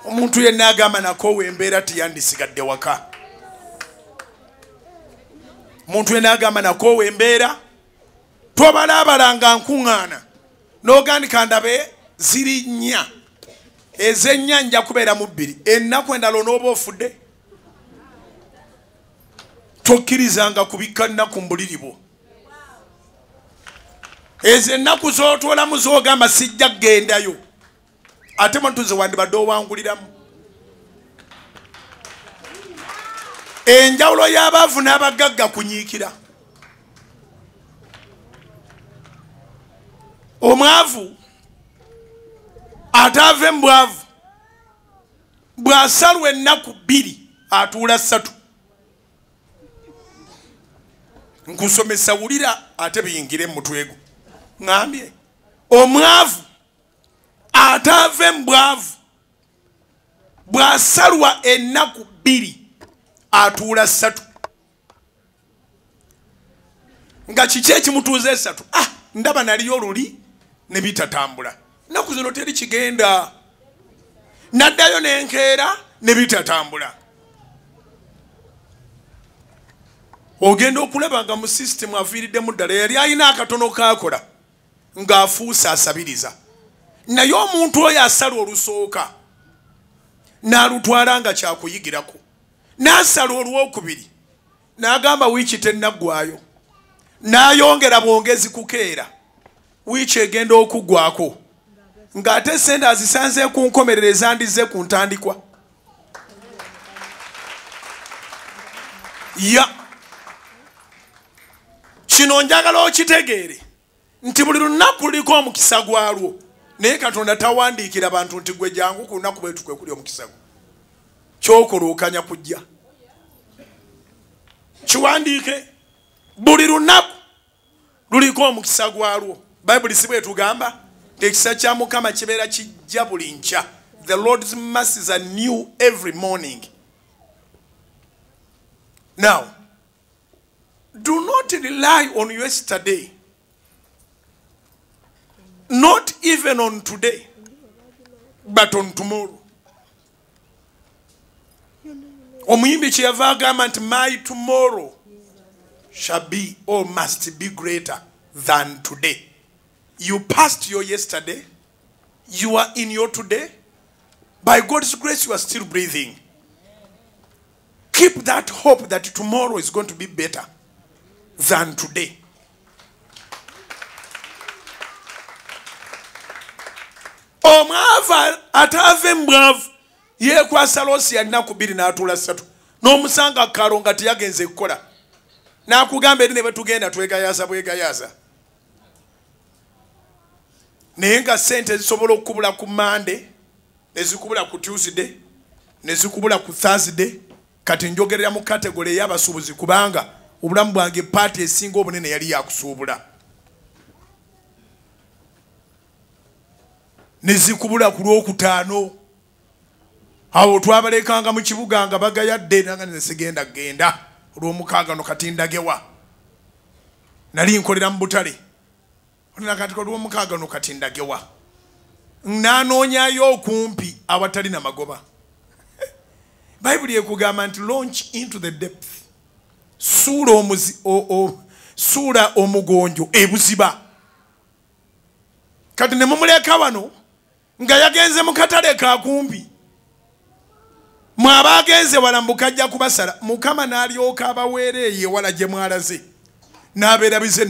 Omuntu yenna agamba nako wembeera tiyandisigadde waka. Omuntu yenna agamba nako wembeera twabalabalanga nkuŋŋaana n'ogandika ndabe ziri nnya ezennya nja kubeera mu bbiri ennaku endala onooba ofudde tokkirizanga kubikka nnaku mu buliri bwo. Ezo ennaku z'otwolamu z'ogamba sijja kgendayo ate mantuze wandibadde owanguliramu. Enjawulo y'abaavu n'abagagga kunyikira. Omwavu ataave mu bwavu bw'asalwa ennaku 2 atuula 3. Nkusomesa wulira ate biyingire mu mutwe gwo. Ngambye omwavu ataave mu bwavu bw'asalwa ennaku 2 atuula 3. Nga kiki ekimutuuza 3? Ndaba naliyo oluli ne bitatambula. Nnaku zino teri kigenda. Naddayo n'enkeera ne bitatambula. Ogenda okulaba nga mu system aviiriddemu ddala yali alina akatono kaakola ng'afuusa asabiriza. Naye omuntu oyo asala olusooka n'alutwala nga kyakuyigirako. N'asala olwokubiri n'agamba wiiki tennaggwayo. N'ayongera bwongezi kukeera. Wiiki egenda okuggwako. Ng'ate sente azisanze ku nkomerero ezandize ku ntandikwa. Kino njagala okitegeere nti buli lunaku luliko omukisa gwalwo. Naye Katonda tawandiikira bantu nti gwe jangu ku lunaku bwetu kwe kuli omukisa gwo. Kyokuluukanya kujja. Kiwandiike buli lunaku luliko omukisa gwalwo. Bayibuli si bwe tugamba nti ekisa kya Mukama kibeera kijja buli nkya. The Lord's mercies are new every morning. Now, do not rely on yesterday. Not even on today, but on tomorrow. Omuyimbi kyeyava agamba nti my tomorrow shall be or must be greater than today. You passed your yesterday. You are in your today. By God's grace, you are still breathing. Keep that hope that tomorrow is going to be better than today. Omwavu ataave mu bwavu yeekwasa loosi ya nnaku 2 n'atuula 3 n'omusanga kalo nga teyagenze kukola n'akugamba eri ne bwe tugenda twegayaza bwegayaza. Naye nga ssente zisobola okukubula ku Monday ne zikubula ku Tuesday ne zikubula ku Thursday. Kati njogerera mu kategole ey'abasuubuzi kubanga obulamu bwange paati esinga obunene yali yakusuubula. Ne zikubula ku Lwokutaano. Awo twabalekanga mu kibuga nga bagayadde nanga ne sigenda genda. Olw'omukaaga no kati ndagewa. Nali nkolera mu Butale. Olina kati olw'omukaaga no kati ndagewa. Nanoonyayo okumpi awatali na magoba. Bayibuli ekugamba nti launch into the depth. Suula omugonjo ebuziba. Kati ne mumuleka wano nga yagenze mu katale ka kumpi. Mwaba agenze wala mbukajja kubasala. Mukama n'alyoka abaweere ye wala gye mwalaze. N'abeera bize